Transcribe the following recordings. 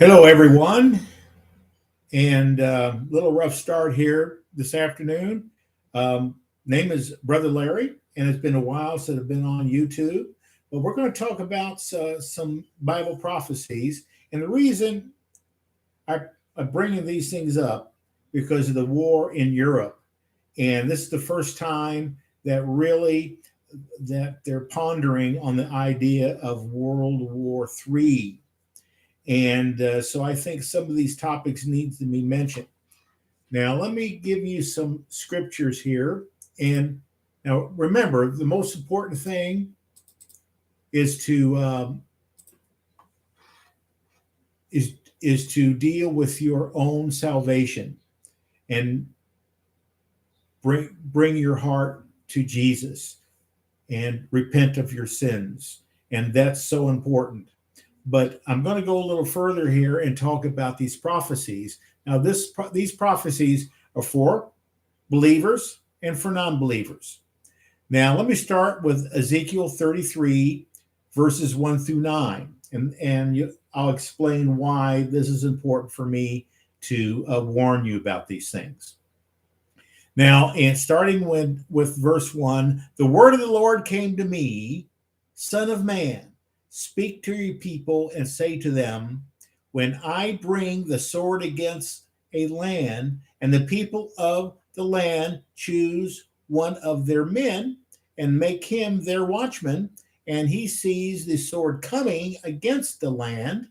Hello, everyone, and little rough start here this afternoon. Name is Brother Larry, and it's been a while since I've been on YouTube. But we're going to talk about some Bible prophecies, and the reason I, I'm bringing these things up because of the war in Europe, and this is the first time that really that they're pondering on the idea of World War III. And so I think some of these topics need to be mentioned. Now, let me give you some scriptures here. And now, remember, the most important thing is to is to deal with your own salvation and bring your heart to Jesus and repent of your sins. And that's so important. But I'm going to go a little further here and talk about these prophecies. Now, these prophecies are for believers and for non-believers. Now, let me start with Ezekiel 33, verses 1 through 9, and I'll explain why this is important for me to warn you about these things. Now, and starting with verse 1, the word of the Lord came to me, Son of man, speak to your people and say to them, when I bring the sword against a land, and the people of the land choose one of their men and make him their watchman, and he sees the sword coming against the land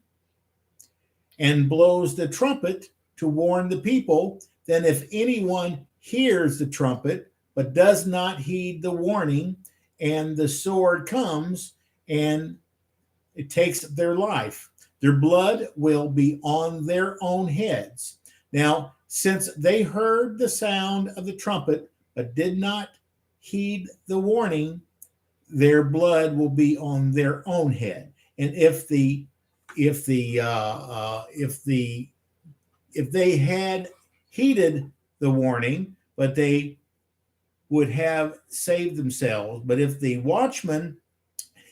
and blows the trumpet to warn the people, then if anyone hears the trumpet but does not heed the warning, and the sword comes and it takes their life, their blood will be on their own heads. Now, since they heard the sound of the trumpet but did not heed the warning, their blood will be on their own head. And if they had heeded the warning, but they would have saved themselves. But if the watchman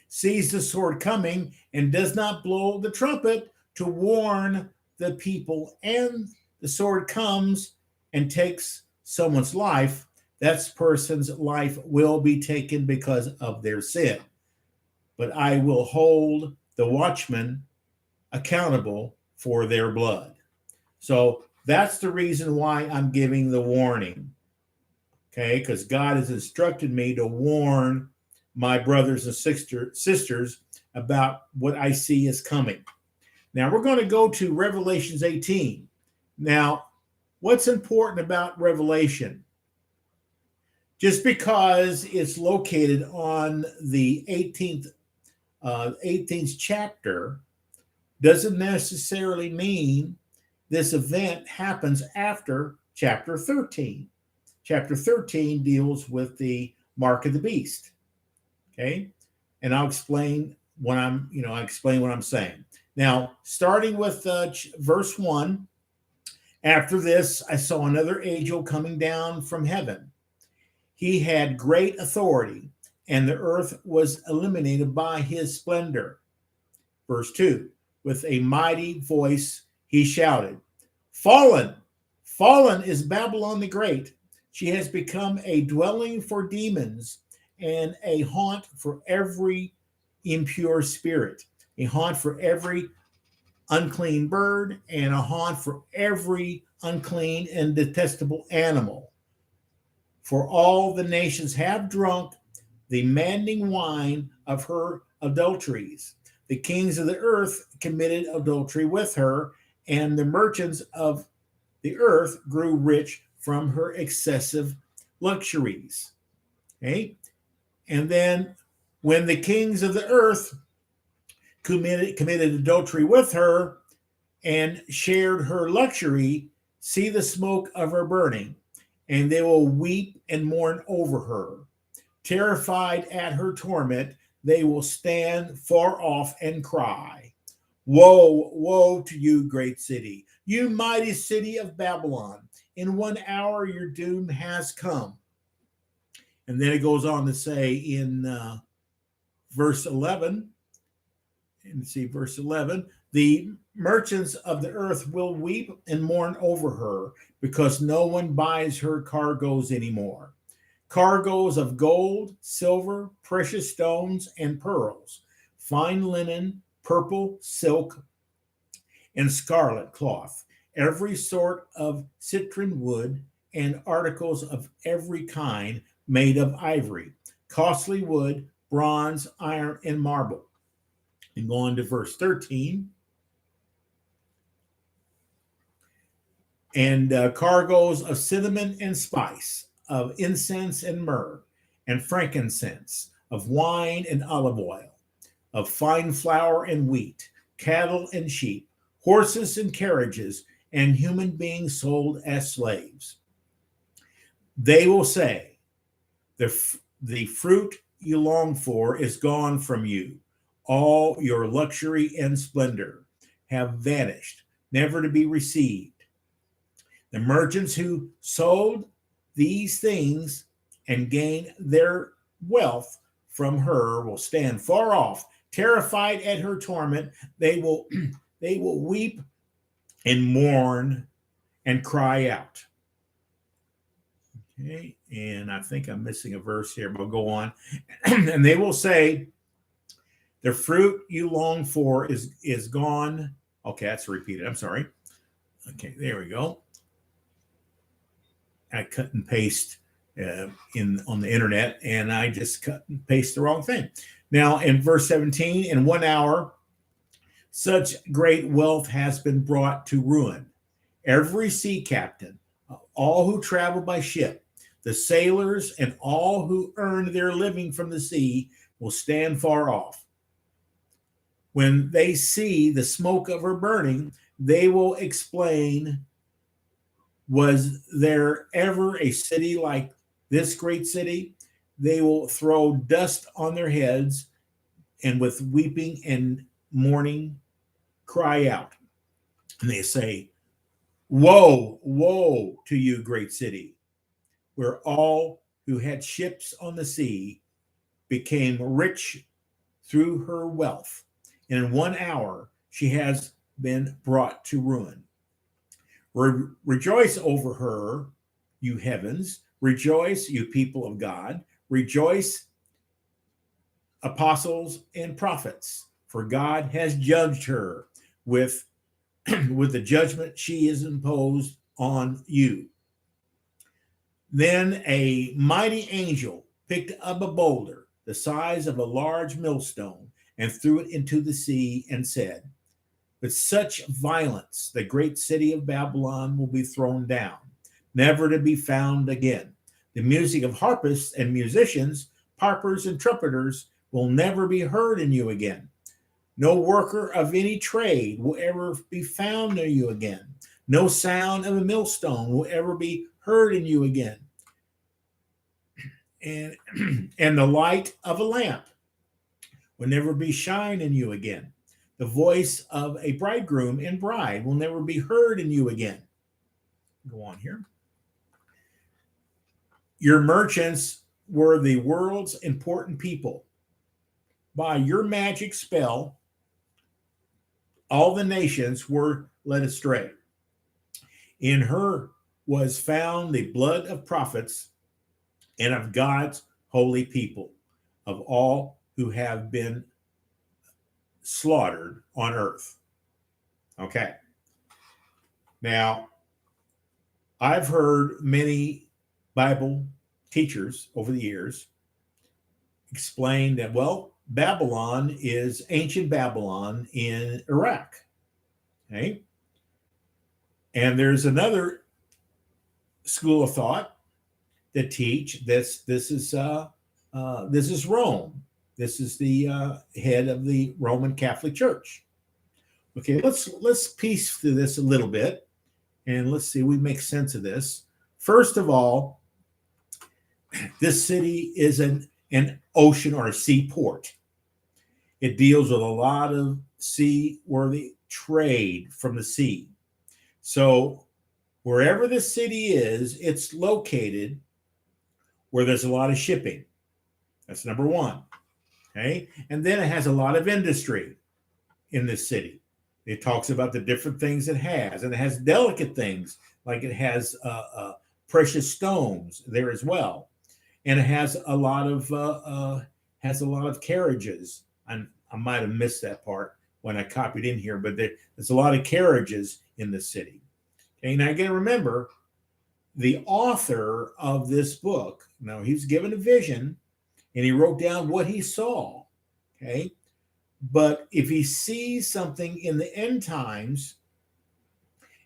sees the sword coming and does not blow the trumpet to warn the people, and the sword comes and takes someone's life, that person's life will be taken because of their sin. But I will hold the watchman accountable for their blood. So that's the reason why I'm giving the warning. Okay, because God has instructed me to warn my brothers and sisters about what I see is coming. Now we're going to go to Revelations 18. Now, what's important about Revelation? Just because it's located on the 18th chapter doesn't necessarily mean this event happens after chapter 13. Chapter 13 deals with the mark of the beast. Okay, and I'll explain I explain what I'm saying. Now, starting with verse 1, after this, I saw another angel coming down from heaven. He had great authority, and the earth was illuminated by his splendor. Verse 2, with a mighty voice, he shouted, fallen, fallen is Babylon the Great. She has become a dwelling for demons and a haunt for every impure spirit, a haunt for every unclean bird, and a haunt for every unclean and detestable animal. For all the nations have drunk the maddening wine of her adulteries. The kings of the earth committed adultery with her, and the merchants of the earth grew rich from her excessive luxuries. Okay? And then when the kings of the earth committed adultery with her and shared her luxury, see the smoke of her burning, and they will weep and mourn over her. Terrified at her torment, they will stand far off and cry, woe, woe to you, great city, you mighty city of Babylon. In 1 hour your doom has come. And then it goes on to say in verse 11, and see verse 11, the merchants of the earth will weep and mourn over her because no one buys her cargoes anymore. Cargoes of gold, silver, precious stones, and pearls, fine linen, purple, silk, and scarlet cloth, every sort of citron wood, and articles of every kind made of ivory, costly wood, bronze, iron, and marble. And go on to verse 13. And cargoes of cinnamon and spice, of incense and myrrh, and frankincense, of wine and olive oil, of fine flour and wheat, cattle and sheep, horses and carriages, and human beings sold as slaves. They will say, the fruit you long for is gone from you. All your luxury and splendor have vanished, never to be received. The merchants who sold these things and gained their wealth from her will stand far off, terrified at her torment. They will weep and mourn and cry out. Okay, and I think I'm missing a verse here, but we'll go on. And they will say, the fruit you long for is gone. Okay, that's repeated. I'm sorry. Okay, there we go. I cut and paste on the internet, and I just cut and paste the wrong thing. Now, in verse 17, in 1 hour, such great wealth has been brought to ruin. Every sea captain, all who travel by ship, the sailors, and all who earn their living from the sea will stand far off. When they see the smoke of her burning, they will explain, was there ever a city like this great city? They will throw dust on their heads and with weeping and mourning cry out. And they say, woe, woe to you, great city, where all who had ships on the sea became rich through her wealth. And in 1 hour, she has been brought to ruin. Rejoice over her, you heavens. Rejoice, you people of God. Rejoice, apostles and prophets, for God has judged her with the judgment she has imposed on you. Then a mighty angel picked up a boulder the size of a large millstone and threw it into the sea and said, with such violence, the great city of Babylon will be thrown down, never to be found again. The music of harpists and musicians, harpers and trumpeters will never be heard in you again. No worker of any trade will ever be found near you again. No sound of a millstone will ever be heard in you again. And the light of a lamp will never be shine in you again. The voice of a bridegroom and bride will never be heard in you again. Go on here. Your merchants were the world's important people. By your magic spell, all the nations were led astray. In her was found the blood of prophets and of God's holy people, of all who have been slaughtered on earth. Okay. Now, I've heard many Bible teachers over the years explain that, well, Babylon is ancient Babylon in Iraq. Okay. And there's another school of thought that teach this is Rome. This is the head of the Roman Catholic Church. Okay, let's piece through this a little bit, and let's see if we make sense of this. First of all, this city is an ocean or a seaport. It deals with a lot of seaworthy trade from the sea. So wherever the city is, it's located where there's a lot of shipping. That's number one. Okay. And then it has a lot of industry. in this city. It talks about the different things it has, and it has delicate things, like it has precious stones there as well, and it has a lot of carriages. I might have missed that part when I copied in here, but there's a lot of carriages in the city. Okay, now again, remember, the author of this book, now he's given a vision and he wrote down what he saw. Okay, but if he sees something in the end times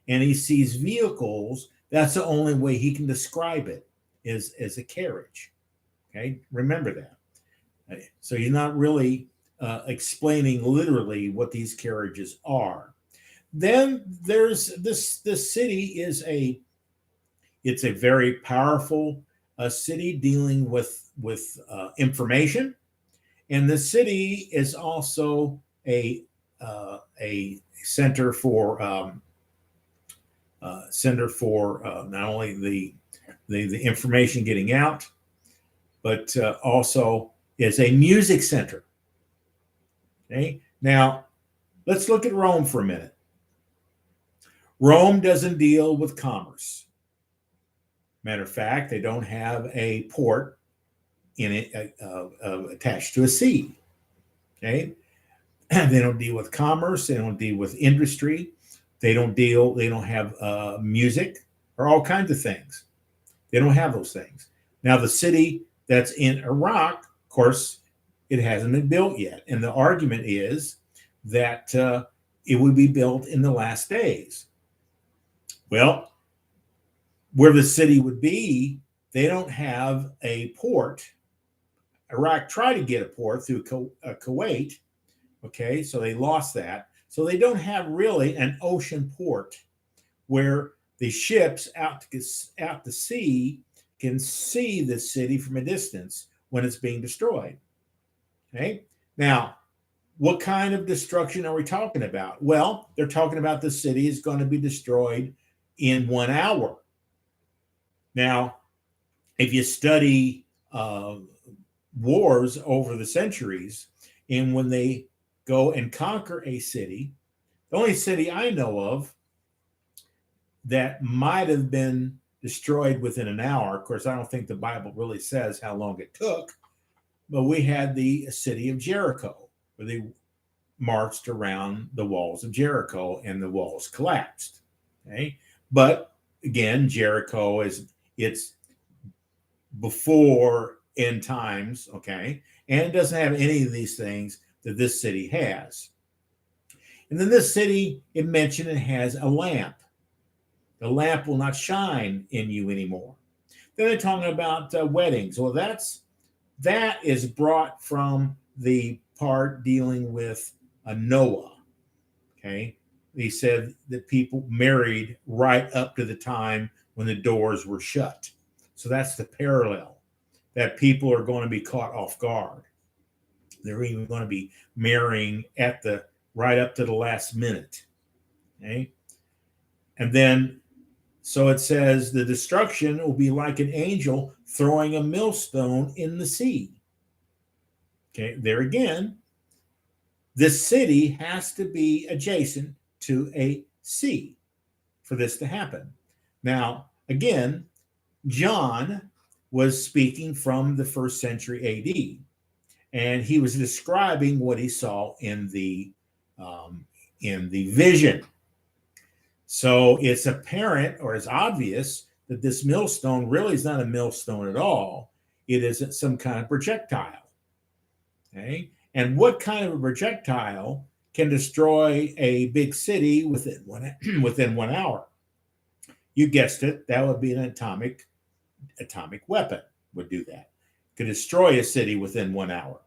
and he sees vehicles, that's the only way he can describe it, is as a carriage. Okay, remember that. So he's not really explaining literally what these carriages are. Then there's this city it's a very powerful city dealing with information, and the city is also a center for not only the information getting out, but also is a music center. Okay, now let's look at Rome for a minute. Rome doesn't deal with commerce. Matter of fact, they don't have a port in it attached to a sea. Okay, they don't deal with commerce. They don't deal with industry. They don't have music or all kinds of things. They don't have those things. Now, the city that's in Iraq, of course, it hasn't been built yet, and the argument is that it would be built in the last days. Well, where the city would be, they don't have a port. Iraq tried to get a port through Kuwait. Okay, so they lost that. So they don't have really an ocean port where the ships out to sea can see the city from a distance when it's being destroyed. Okay, now, what kind of destruction are we talking about? Well, they're talking about the city is going to be destroyed in 1 hour. Now, if you study wars over the centuries, and when they go and conquer a city, the only city I know of that might have been destroyed within an hour, of course, I don't think the Bible really says how long it took, but we had the city of Jericho, where they marched around the walls of Jericho and the walls collapsed. Okay, but again, Jericho it's before end times, okay, and it doesn't have any of these things that this city has. And then this city, it mentioned it has a lamp. The lamp will not shine in you anymore. Then they're talking about weddings. Well, that is brought from the part dealing with Noah. Okay, he said that people married right up to the time when the doors were shut. So that's the parallel, that people are going to be caught off guard. They're even going to be marrying right up to the last minute. Okay, and then so it says the destruction will be like an angel throwing a millstone in the sea. Okay, there again, this city has to be adjacent to a sea for this to happen. Now, again, John was speaking from the 1st century AD, and he was describing what he saw in the vision. So it's apparent, or it's obvious, that this millstone really is not a millstone at all. It is some kind of projectile. Okay, and what kind of a projectile can destroy a big city within 1 hour? You guessed it. That would be an atomic weapon. Would do that. Could destroy a city within 1 hour.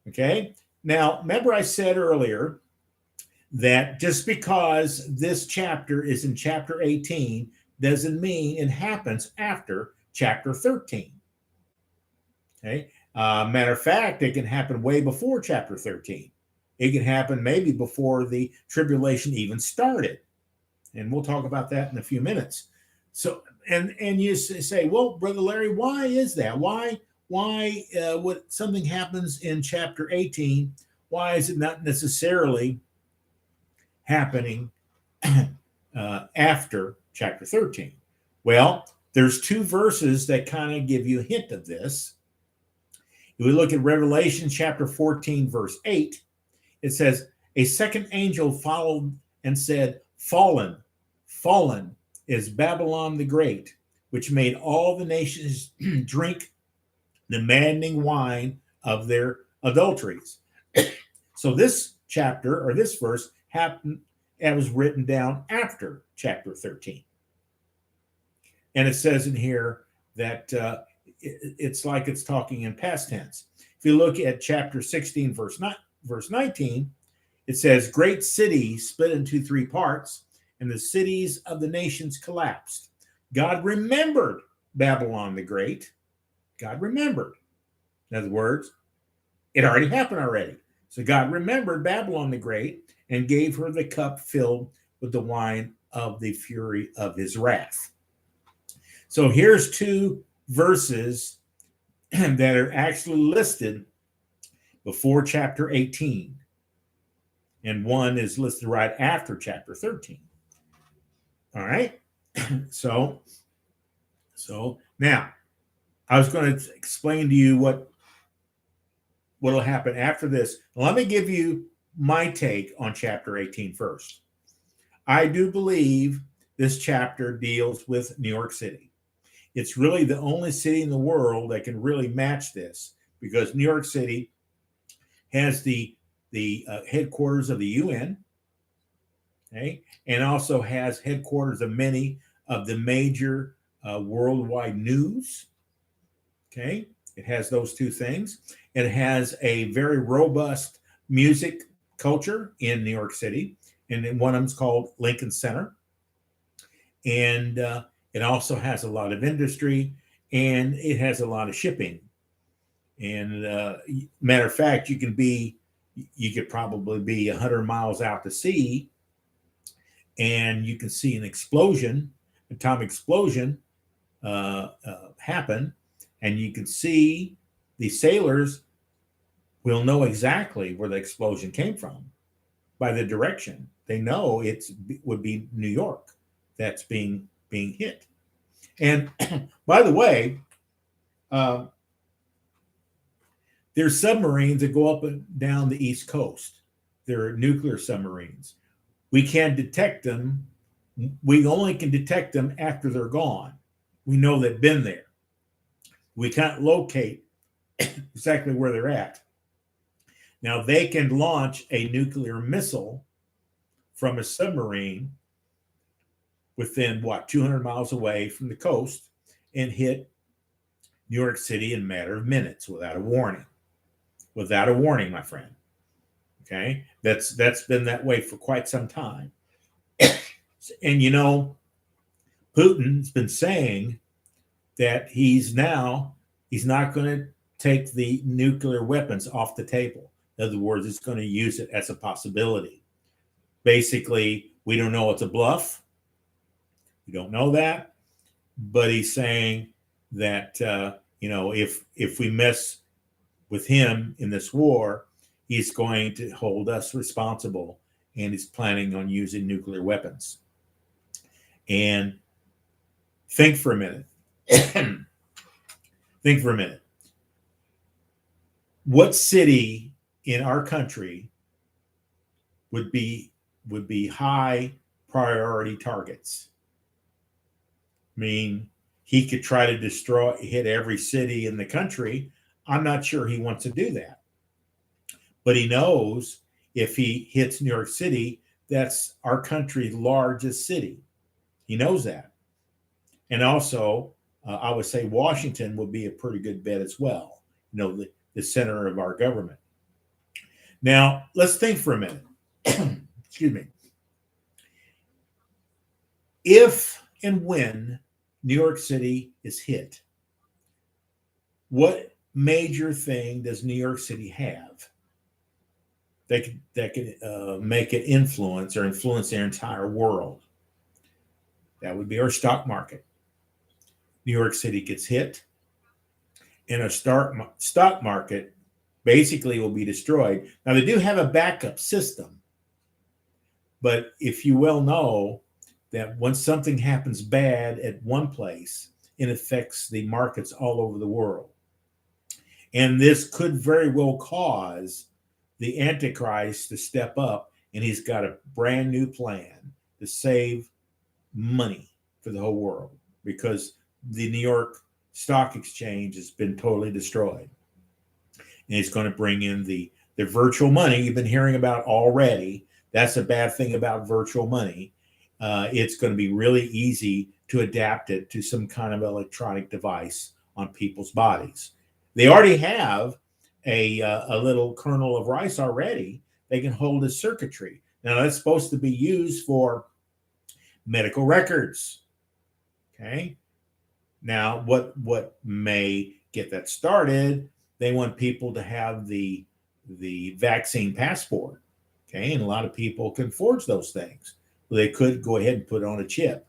Okay. Now, remember I said earlier that just because this chapter is in chapter 18 doesn't mean it happens after chapter 13. Okay. Matter of fact, it can happen way before chapter 13. It can happen maybe before the tribulation even started. And we'll talk about that in a few minutes. So, and you say, well, Brother Larry, why is that? Why would something happens in chapter 18? why is it not necessarily happening after chapter 13? Well, there's two verses that kind of give you a hint of this. If we look at Revelation chapter 14, verse 8, it says, a second angel followed and said, fallen, fallen is Babylon the Great, which made all the nations drink the maddening wine of their adulteries. So this chapter or this verse happened and was written down after chapter 13. And it says in here that it's like it's talking in past tense. If you look at chapter 16, verse 19, it says, great cities split into three parts, and the cities of the nations collapsed. God remembered Babylon the Great. God remembered. In other words, it already happened already. So God remembered Babylon the Great and gave her the cup filled with the wine of the fury of his wrath. So here's two verses that are actually listed before chapter 18. And one is listed right after chapter 13. All right. So now I was going to explain to you what will happen after this. Let me give you my take on chapter 18 first. I do believe this chapter deals with New York City. It's really the only city in the world that can really match this, because New York City has the headquarters of the UN, okay, and also has headquarters of many of the major worldwide news. Okay, it has those two things. It has a very robust music culture in New York City, and one of them is called Lincoln Center. And it also has a lot of industry, and it has a lot of shipping. And matter of fact, you could probably be 100 miles out to sea, and you can see an atomic explosion happen, and you can see the sailors will know exactly where the explosion came from by the direction. They know it would be New York that's being hit. And by the way, there's submarines that go up and down the East Coast. They're nuclear submarines. We can't detect them. We only can detect them after they're gone. We know they've been there. We can't locate exactly where they're at. Now, they can launch a nuclear missile from a submarine within, 200 miles away from the coast and hit New York City in a matter of minutes without a warning. Without a warning, my friend. Okay? That's been that way for quite some time. And Putin's been saying that he's not going to take the nuclear weapons off the table. In other words, he's going to use it as a possibility. Basically, we don't know it's a bluff. We don't know that. But he's saying that, if we mess with him in this war, he's going to hold us responsible, and he's planning on using nuclear weapons. And think for a minute. Think for a minute. What city in our country would be high priority targets? I mean, he could try to hit every city in the country. I'm not sure he wants to do that. But he knows if he hits New York City, that's our country's largest city. He knows that. And also, I would say Washington would be a pretty good bet as well. The center of our government. Now, let's think for a minute. Excuse me. If and when New York City is hit, what major thing does New York City have that could make it influence their entire world? That would be our stock market. New York City gets hit, and our stock market basically will be destroyed. Now, they do have a backup system, but if you well know that once something happens bad at one place, it affects the markets all over the world. And this could very well cause the Antichrist to step up, and he's got a brand new plan to save money for the whole world, because the New York Stock Exchange has been totally destroyed. And he's going to bring in the virtual money you've been hearing about already. That's a bad thing about virtual money. It's going to be really easy to adapt it to some kind of electronic device on people's bodies. They already have a little kernel of rice already. They can hold as circuitry. Now, that's supposed to be used for medical records. Okay. Now, what may get that started? They want people to have the vaccine passport. Okay, and a lot of people can forge those things. Well, they could go ahead and put on a chip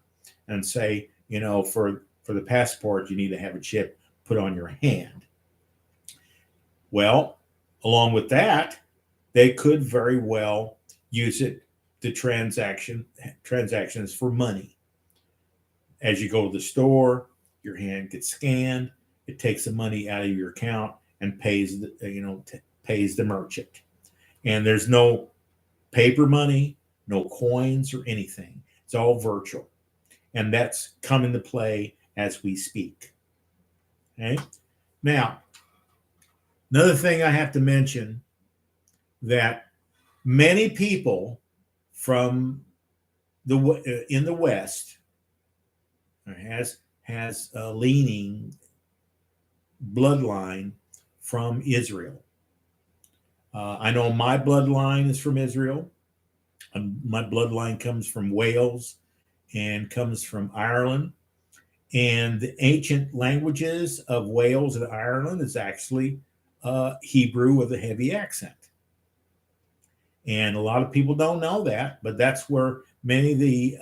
and say, for the passport, you need to have a chip put on your hand. Well, along with that, they could very well use it to transactions for money. As you go to the store, your hand gets scanned. It takes the money out of your account and pays the merchant. And there's no paper money, no coins or anything. It's all virtual. And that's come into play as we speak. Okay. Now, another thing I have to mention, that many people from in the West has a leaning bloodline from Israel. I know my bloodline is from Israel. My bloodline comes from Wales and comes from Ireland. And the ancient languages of Wales and Ireland is actually Hebrew with a heavy accent. And a lot of people don't know that, but that's where many of the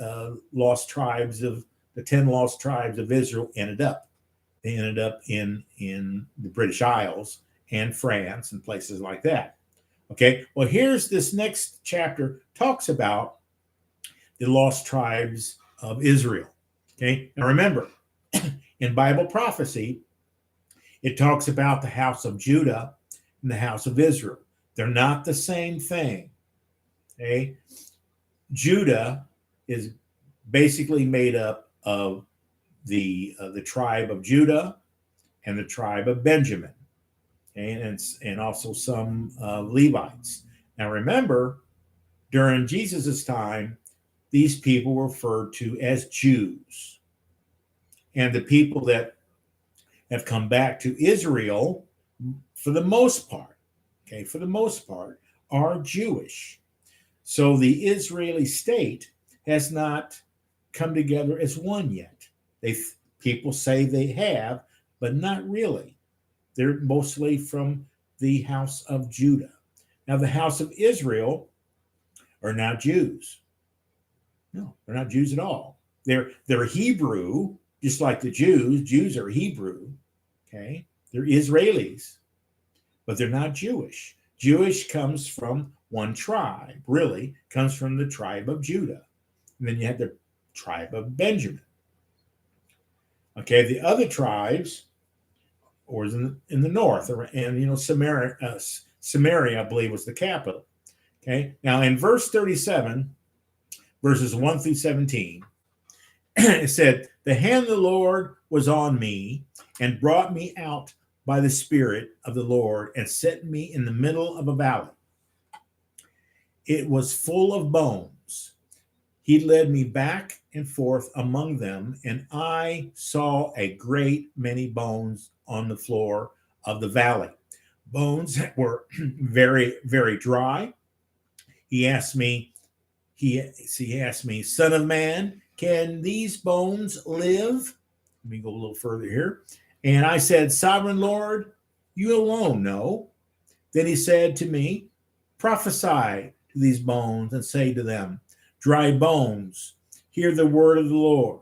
lost tribes of the 10 lost tribes of Israel ended up. They ended up in the British Isles and France and places like that. Okay, well, here's this next chapter talks about the lost tribes of Israel. Okay, now remember, in Bible prophecy, it talks about the house of Judah and the house of Israel. They're not the same thing. Okay, Judah is basically made up of the tribe of Judah and the tribe of Benjamin, and also some Levites. Now remember, during Jesus's time, these people were referred to as Jews, and the people that have come back to Israel, for the most part, are Jewish. So the Israeli state has not come together as one yet. People say they have, but not really. They're mostly from the house of Judah. Now, the house of Israel are now Jews. No, they're not Jews at all. They're Hebrew, just like the Jews. Jews are Hebrew. Okay, they're Israelis, but they're not Jewish. Jewish comes from one tribe, really, comes from the tribe of Judah. And then you have the tribe of Benjamin. Okay, the other tribes, or in the north, and Samaria, I believe, was the capital. Okay, now in verse 37, verses 1 through 17, it said, "The hand of the Lord was on me and brought me out by the Spirit of the Lord and set me in the middle of a valley. It was full of bones. He led me back and forth among them, and I saw a great many bones on the floor of the valley, bones that were very, very dry. He asked me, Son of man, can these bones live?" Let me go a little further here. And I said, "Sovereign Lord, you alone know." Then he said to me, "Prophesy to these bones and say to them, dry bones, hear the word of the Lord.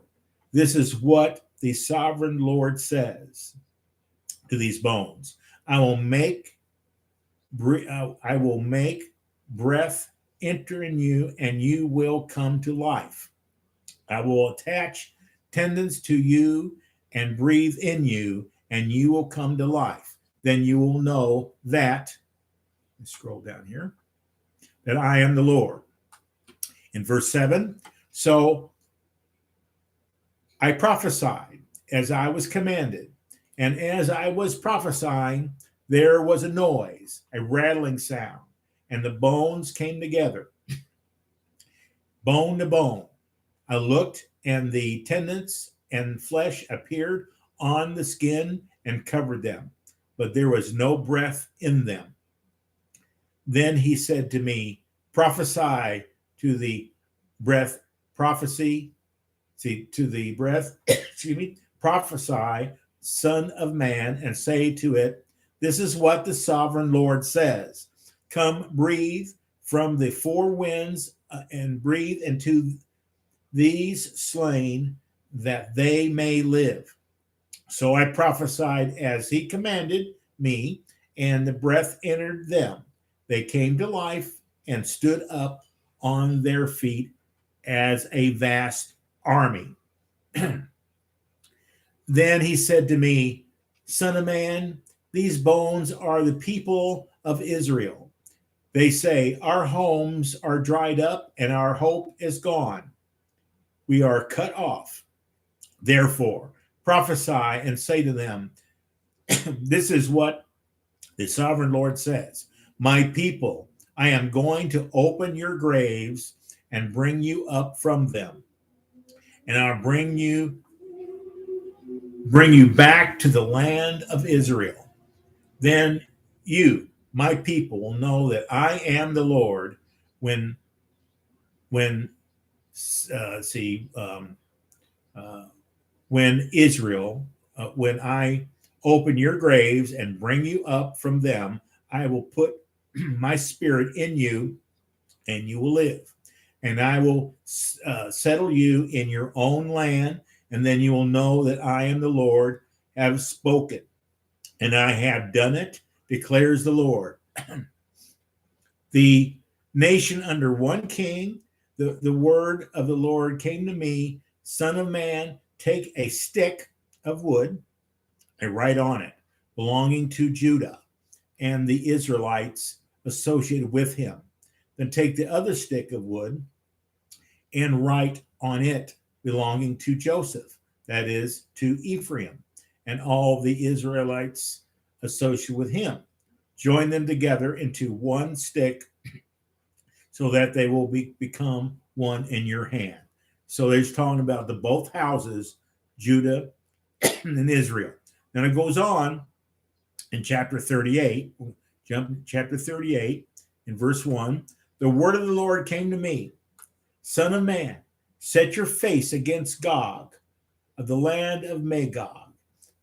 This is what the sovereign Lord says to these bones. I will make I will make breath enter in you, and you will come to life. I will attach tendons to you and breathe in you, and you will come to life. Then you will know that, let's scroll down here, that I am the Lord. In verse 7, so I prophesied as I was commanded, and as I was prophesying, there was a noise, a rattling sound, and the bones came together, bone to bone. I looked, and the tendons and flesh appeared on the skin and covered them, but there was no breath in them. Then he said to me, prophesy to the breath, to the breath, excuse me, prophesy, Son of Man, and say to it, this is what the sovereign Lord says. Come, breathe from the four winds and breathe into these slain that they may live. So I prophesied as he commanded me, and the breath entered them. They came to life and stood up on their feet as a vast army. Then he said to me, Son of man, these bones are the people of Israel. They say, our homes are dried up and our hope is gone. We are cut off. Therefore, prophesy and say to them, this is what the sovereign Lord says. My people, I am going to open your graves and bring you up from them. And I'll bring you back to the land of Israel. Then you, my people, will know that I am the Lord when Israel, when I open your graves and bring you up from them, I will put my spirit in you and you will live. And I will settle you in your own land, and then you will know that I am the Lord, have spoken, and I have done it, declares the Lord. The nation under one king, the word of the Lord came to me, Son of man, take a stick of wood and write on it, belonging to Judah and the Israelites associated with him. Then take the other stick of wood and write on it, belonging to Joseph, that is, to Ephraim, and all the Israelites associated with him. Join them together into one stick so that they will become one in your hand. So he's talking about the both houses, Judah and Israel. Then it goes on in chapter 38, chapter 38, in verse 1. The word of the Lord came to me, Son of man, set your face against Gog of the land of Magog,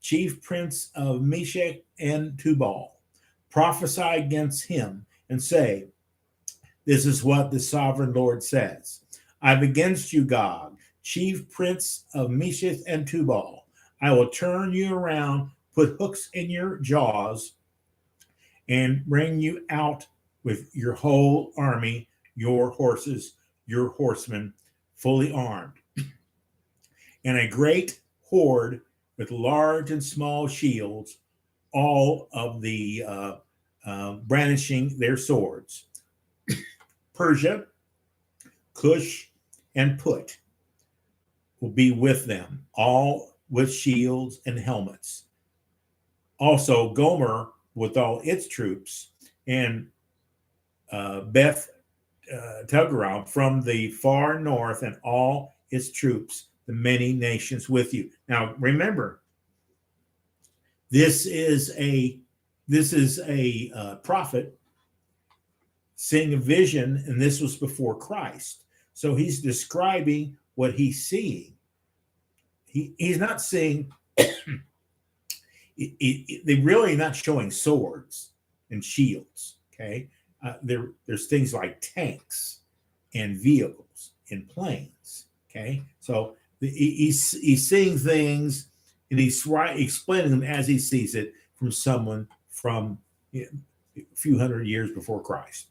chief prince of Meshech and Tubal. Prophesy against him and say, this is what the sovereign Lord says. I'm against you, Gog, chief prince of Meshech and Tubal. I will turn you around, put hooks in your jaws, and bring you out with your whole army, your horses, your horsemen, fully armed, and a great horde with large and small shields, all of the brandishing their swords. Persia, Cush, and Put will be with them, all with shields and helmets. Also, Gomer with all its troops, and Beth Togarmah from the far north, and all its troops, the many nations with you. Now, remember, this is a prophet seeing a vision, and this was before Christ. So he's describing what he's seeing. He's not seeing. They're really not showing swords and shields. Okay, there's things like tanks and vehicles and planes. Okay, so he's seeing things, and he's explaining them as he sees it from someone from a few hundred years before Christ.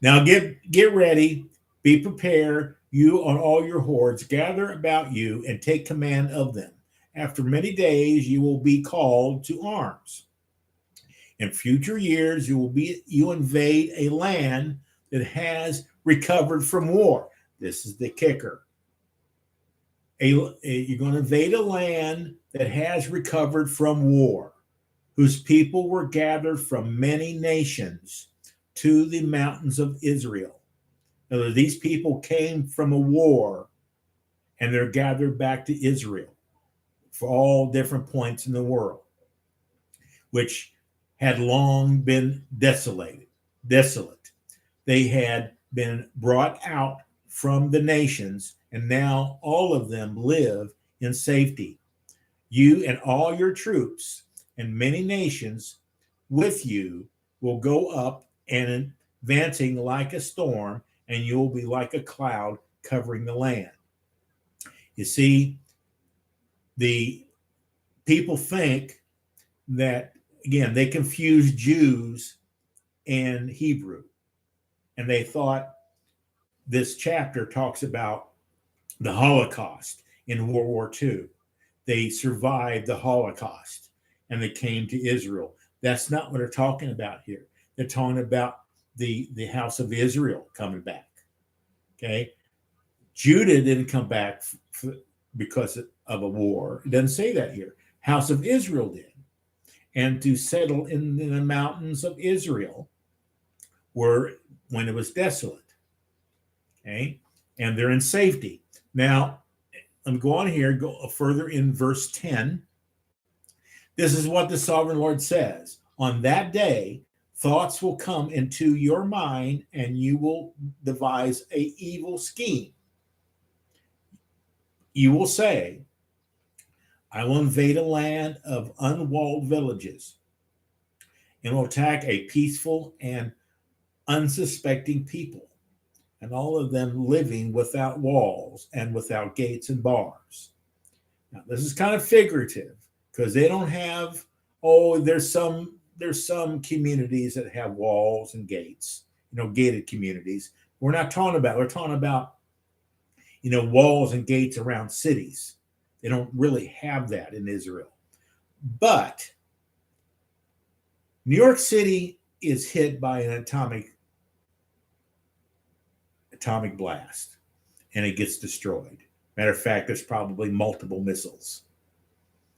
Now get ready, be prepared, you on all your hordes, gather about you and take command of them. After many days you will be called to arms. In future years you invade a land that has recovered from war. This is the kicker. You're going to invade a land that has recovered from war, whose people were gathered from many nations to the mountains of Israel. Now, these people came from a war and they're gathered back to Israel for all different points in the world, which had long been desolate. They had been brought out from the nations, and now all of them live in safety. You and all your troops and many nations with you will go up and advancing like a storm, and you will be like a cloud covering the land. You see, the people think that, again, they confuse Jews and Hebrew, and they thought this chapter talks about the Holocaust in World War II. They survived the Holocaust and they came to Israel. That's not what they're talking about here. They're talking about the house of Israel coming back. Okay. Judah didn't come back because of a war. It doesn't say that here. House of Israel did. And to settle in the mountains of Israel when it was desolate. Okay. And they're in safety. Now, I'm going here, go further in verse 10. This is what the sovereign Lord says. On that day, thoughts will come into your mind and you will devise an evil scheme. You will say, I will invade a land of unwalled villages and will attack a peaceful and unsuspecting people, and all of them living without walls and without gates and bars. Now, this is kind of figurative because they don't have, there's some communities that have walls and gates, gated communities. We're talking about, walls and gates around cities. They don't really have that in Israel. But New York City is hit by an atomic blast and it gets destroyed. Matter of fact, there's probably multiple missiles.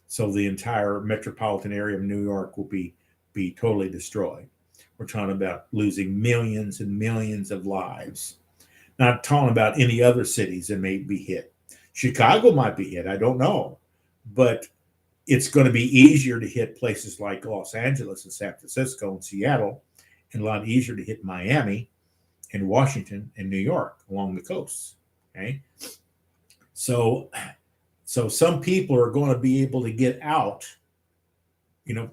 So the entire metropolitan area of New York will be totally destroyed. We're talking about losing millions and millions of lives. Not talking about any other cities that may be hit. Chicago might be hit, I don't know. But it's going to be easier to hit places like Los Angeles and San Francisco and Seattle, and a lot easier to hit Miami and Washington and New York along the coasts. Okay. So some people are going to be able to get out,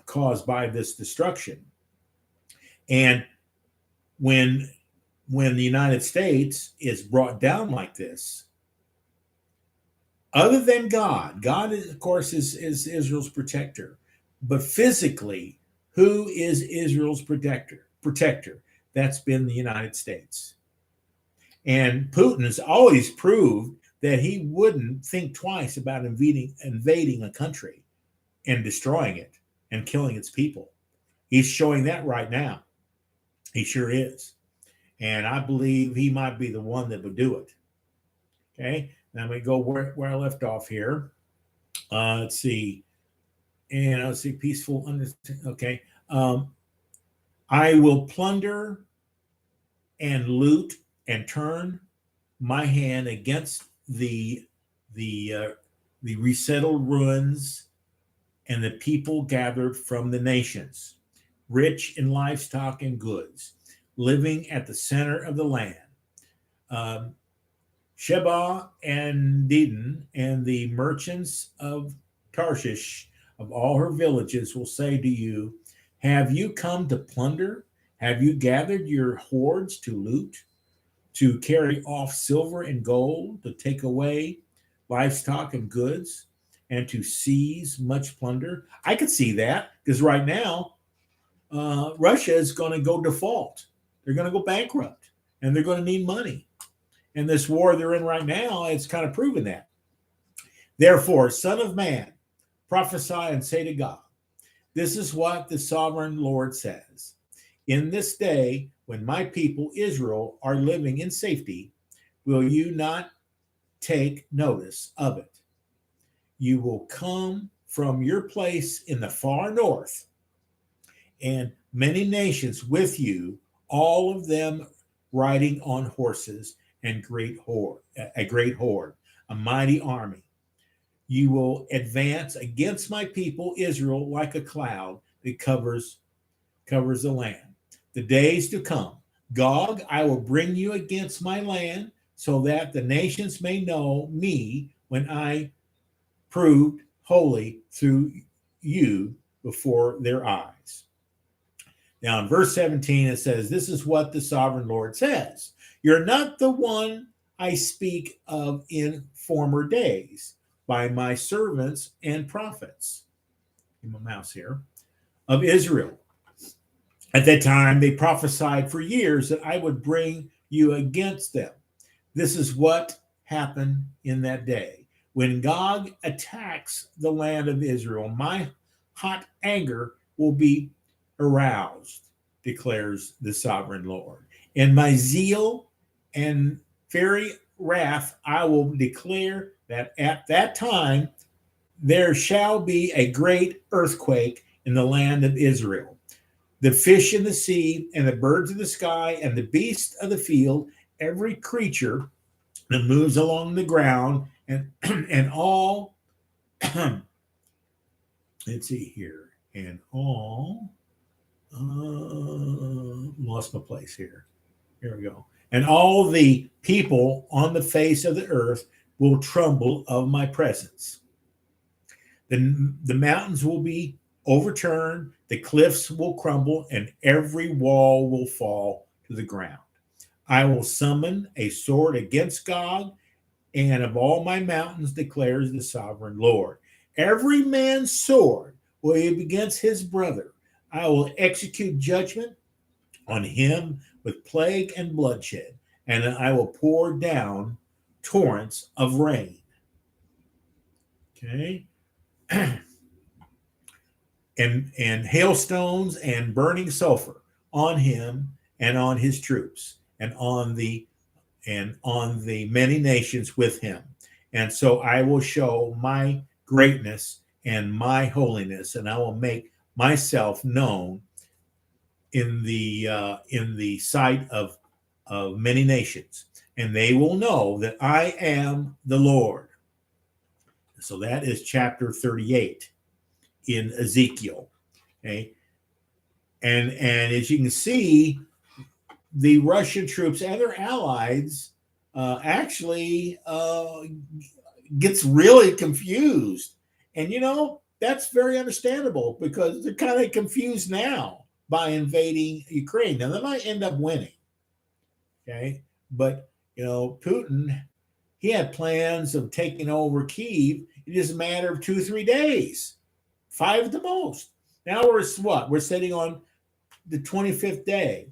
caused by this destruction. And when the United States is brought down like this, other than God is, of course, is Israel's protector. But physically, who is Israel's protector? That's been the United States. And Putin has always proved that he wouldn't think twice about invading a country and destroying it and killing its people. He's showing that right now. He sure is. And I believe he might be the one that would do it. Okay. Now we go where I left off here. Let's see. And let's see, peaceful. Okay. I will plunder and loot and turn my hand against the resettled ruins and the people gathered from the nations, rich in livestock and goods, living at the center of the land. Sheba and Dedan and the merchants of Tarshish of all her villages will say to you, have you come to plunder? Have you gathered your hoards to loot, to carry off silver and gold, to take away livestock and goods, and to seize much plunder? I could see that because right now, Russia is going to go default. They're going to go bankrupt, and they're going to need money. And this war they're in right now, it's kind of proven that. Therefore, Son of Man, prophesy and say to God, this is what the sovereign Lord says. In this day, when my people Israel are living in safety, will you not take notice of it? You will come from your place in the far north, and many nations with you, all of them riding on horses and a great horde, a mighty army. You will advance against my people Israel like a cloud that covers the land. The days to come, Gog, I will bring you against my land, so that the nations may know me when I proved holy through you before their eyes. Now in verse 17, it says, this is what the sovereign Lord says. You're not the one I speak of in former days by my servants and prophets. My mouse here. Of Israel. At that time, they prophesied for years that I would bring you against them. This is what happened in that day. When Gog attacks the land of Israel, my hot anger will be aroused, declares the sovereign Lord. In my zeal and fiery wrath, I will declare that at that time there shall be a great earthquake in the land of Israel. The fish in the sea and the birds of the sky and the beasts of the field, every creature that moves along the ground, and all let's see here, and all lost my place here. Here we go. And all the people on the face of the earth will tremble of my presence. The mountains will be overturned, the cliffs will crumble, and every wall will fall to the ground. I will summon a sword against Gog, and of all my mountains, declares the sovereign Lord. Every man's sword will be against his brother. I will execute judgment on him with plague and bloodshed, and I will pour down torrents of rain. Okay. and hailstones and burning sulfur on him and on his troops and on the many nations with him. And so I will show my greatness and my holiness, and I will make myself known in the sight of many nations, and they will know that I am the Lord. So that is chapter 38 in Ezekiel. Okay, and as you can see, the Russian troops and their allies actually gets really confused, and that's very understandable because they're kind of confused now by invading Ukraine. Now they might end up winning, okay, but Putin, he had plans of taking over Kyiv in just a matter of 2-3 days, 5 at the most. Now we're sitting on the 25th day,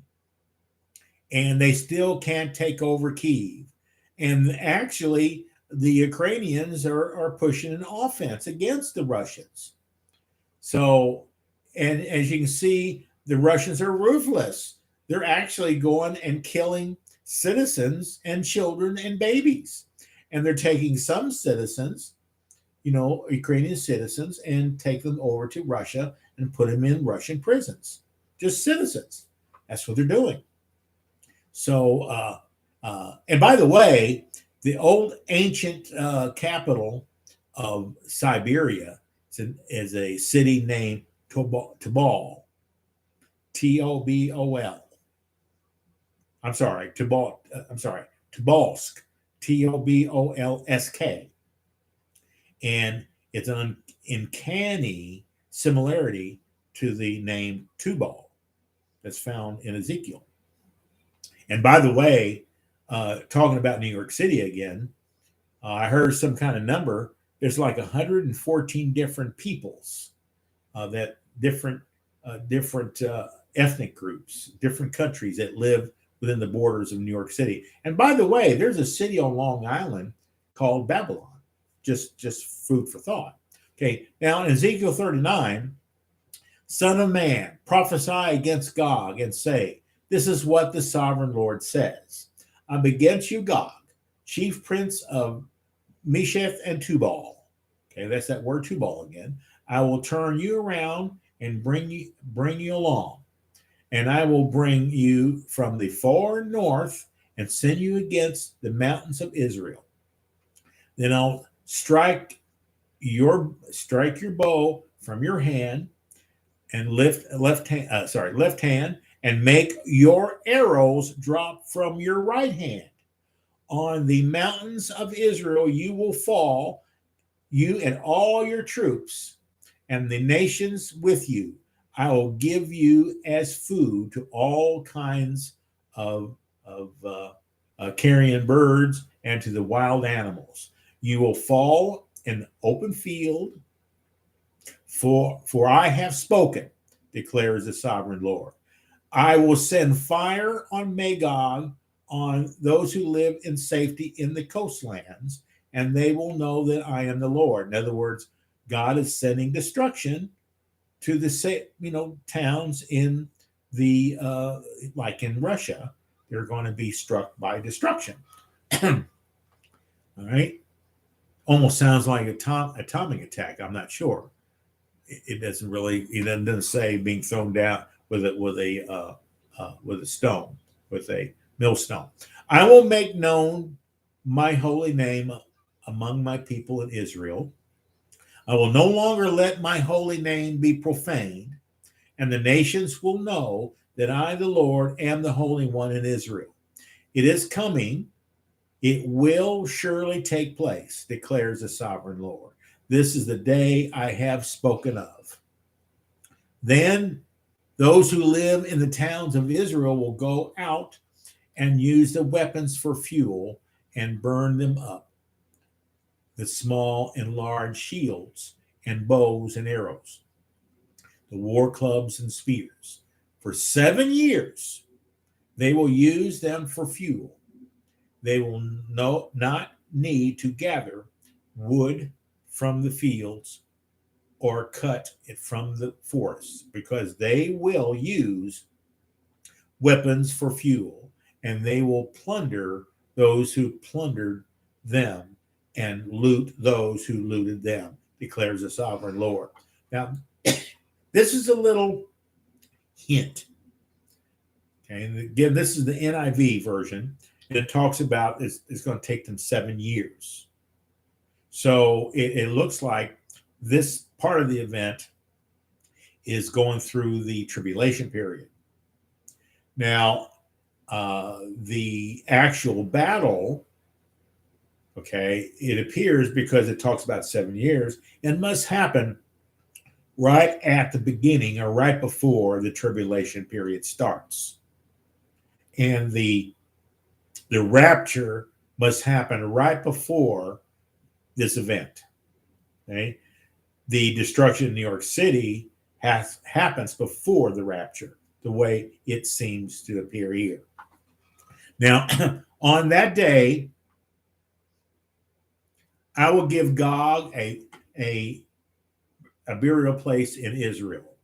and they still can't take over Kyiv. And actually, the Ukrainians are pushing an offense against the Russians. So, and as you can see, the Russians are ruthless. They're actually going and killing citizens and children and babies. And they're taking some citizens, Ukrainian citizens, and take them over to Russia and put them in Russian prisons. Just citizens. That's what they're doing. So, and by the way, the old ancient capital of Siberia is a city named Tobol. Tobol. I'm sorry, Tobol. Tobolsk. Tobolsk. And it's an uncanny similarity to the name Tubal that's found in Ezekiel. And by the way, talking about New York City again, I heard some kind of number. There's like 114 different peoples that different different ethnic groups, different countries that live within the borders of New York City. And by the way, there's a city on Long Island called Babylon. Just food for thought. Okay, now in Ezekiel 39, Son of man, prophesy against Gog and say, this is what the sovereign Lord says. I'm against you, Gog, chief prince of Meshech and Tubal. Okay, that's that word Tubal again. I will turn you around and bring you along. And I will bring you from the far north and send you against the mountains of Israel. Then I'll strike your bow from your hand and left hand and make your arrows drop from your right hand. On the mountains of Israel you will fall, you and all your troops, and the nations with you. I will give you as food to all kinds of carrion birds and to the wild animals. You will fall in the open field, for I have spoken, declares the sovereign Lord. I will send fire on Magog, on those who live in safety in the coastlands, and they will know that I am the Lord. In other words, God is sending destruction to the towns in the like in Russia. They're going to be struck by destruction. All right, almost sounds like atomic attack. I'm not sure. It doesn't really. It doesn't say being thrown down with a stone, with a millstone. I will make known my holy name among my people in Israel. I will no longer let my holy name be profaned, and the nations will know that I, the Lord, am the Holy One in Israel. It is coming. It will surely take place, declares the sovereign Lord. This is the day I have spoken of. Then those who live in the towns of Israel will go out and use the weapons for fuel and burn them up, the small and large shields and bows and arrows, the war clubs and spears. For 7 years, they will use them for fuel. They will not need to gather wood from the fields or cut it from the forests, because they will use weapons for fuel, and they will plunder those who plundered them and loot those who looted them, declares the sovereign Lord. Now, this is a little hint. Okay, and again, this is the NIV version, and it talks about it's going to take them 7 years. So it looks like this part of the event is going through the tribulation period. Now, the actual battle, okay, it appears, because it talks about 7 years, it must happen right at the beginning or right before the tribulation period starts. And the rapture must happen right before this event. Okay? The destruction of New York City happens before the rapture, the way it seems to appear here. Now, on that day, I will give Gog a burial place in Israel,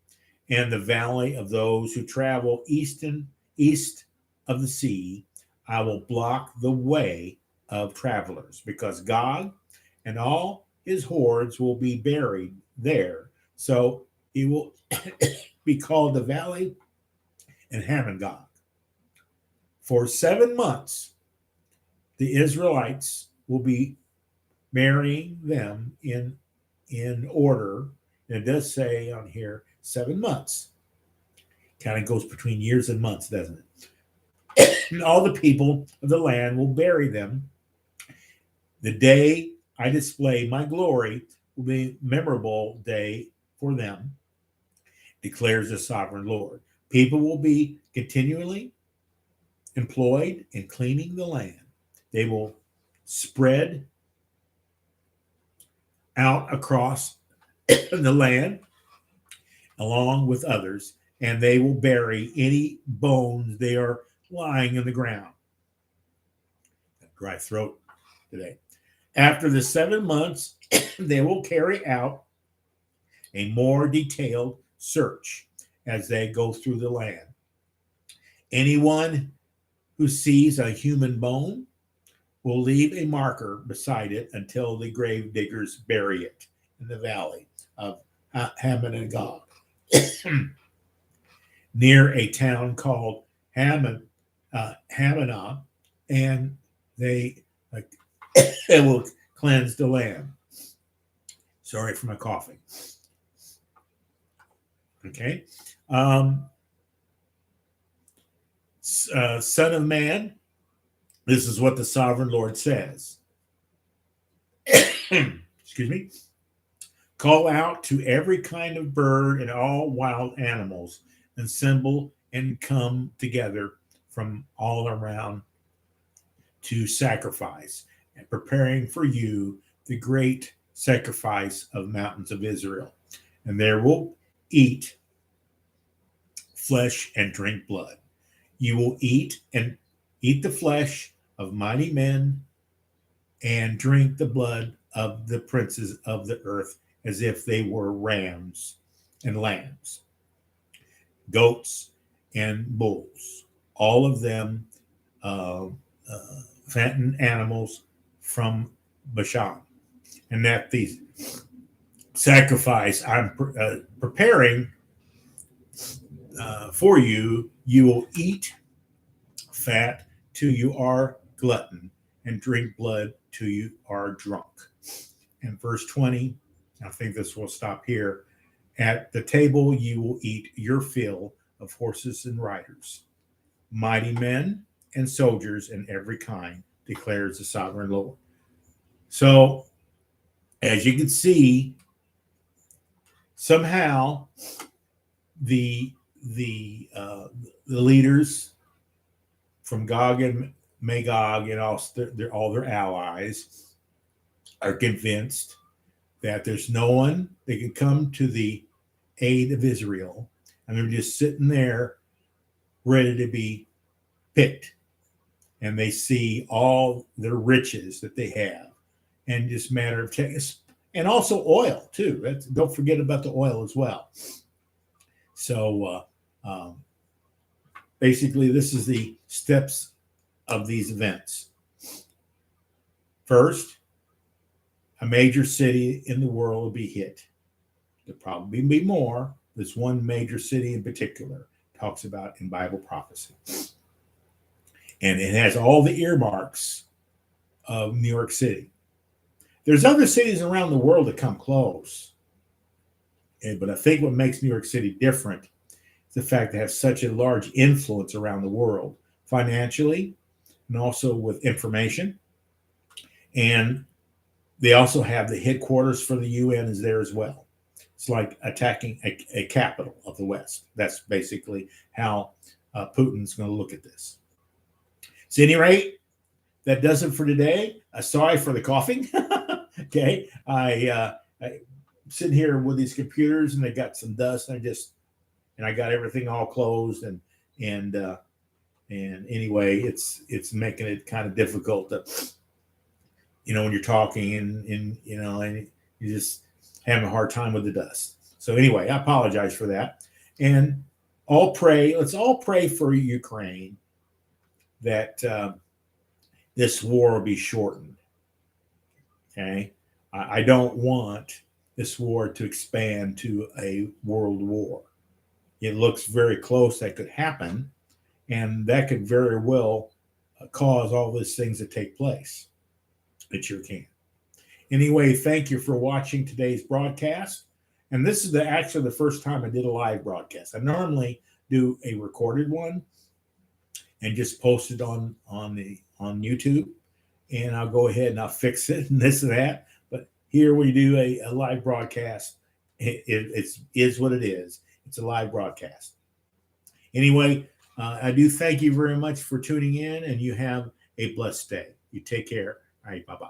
and the valley of those who travel east of the sea. I will block the way of travelers, because Gog and all his hordes will be buried there. So it will be called the Valley and Hamon-Gog. For 7 months, the Israelites will be burying them in order. And it does say on here 7 months. Kind of goes between years and months, doesn't it? And all the people of the land will bury them. The day I display my glory will be a memorable day for them, declares the sovereign Lord. People will be continually employed in cleaning the land. They will spread out across the land along with others, and they will bury any bones they are lying in the ground. Dry throat today. After the 7 months, they will carry out a more detailed search as they go through the land. Anyone who sees a human bone will leave a marker beside it until the grave diggers bury it in the valley of Hamon and Gog, near a town called Hamonah, and they it will cleanse the land. Sorry for my coughing. Okay. Son of man, this is what the sovereign Lord says. Excuse me. Call out to every kind of bird and all wild animals, assemble and come together from all around to sacrifice, and preparing for you the great sacrifice of mountains of Israel. And there will eat flesh and drink blood. You will eat the flesh of mighty men and drink the blood of the princes of the earth as if they were rams and lambs, goats and bulls, all of them fattened animals from Bashan. And that the sacrifice I'm preparing for you, you will eat fat till you are glutton and drink blood till you are drunk. And verse 20, I think this will stop here. At the table you will eat your fill of horses and riders, mighty men and soldiers in every kind, declares the sovereign Lord. So, as you can see, somehow the leaders from Gog and Magog and all their allies are convinced that there's no one that can come to the aid of Israel, and they're just sitting there ready to be picked. And they see all the riches that they have, and just matter of taking, and also oil too. Don't forget about the oil as well. So basically, this is the steps of these events. First, a major city in the world will be hit. There'll probably be more. There's one major city in particular talks about in Bible prophecy. And it has all the earmarks of New York City. There's other cities around the world that come close. But I think what makes New York City different is the fact that it has such a large influence around the world, financially, and also with information. And they also have the headquarters for the UN is there as well. It's like attacking a capital of the West. That's basically how Putin's going to look at this. So, at any rate, that does it for today. Sorry for the coughing. Okay, I sitting here with these computers and they got some dust. And I got everything all closed and anyway, it's making it kind of difficult to, when you're talking and you just having a hard time with the dust. So anyway, I apologize for that. And let's all pray for Ukraine that this war will be shortened. Okay. I don't want this war to expand to a world war. It looks very close that could happen, and that could very well cause all these things to take place. It sure can. Anyway, thank you for watching today's broadcast. And this is actually the first time I did a live broadcast. I normally do a recorded one and just post it on YouTube, and I'll go ahead and I'll fix it and this and that. But here we do a live broadcast. It is what it is. It's a live broadcast. Anyway, I do thank you very much for tuning in, and you have a blessed day. You take care. All right, bye-bye.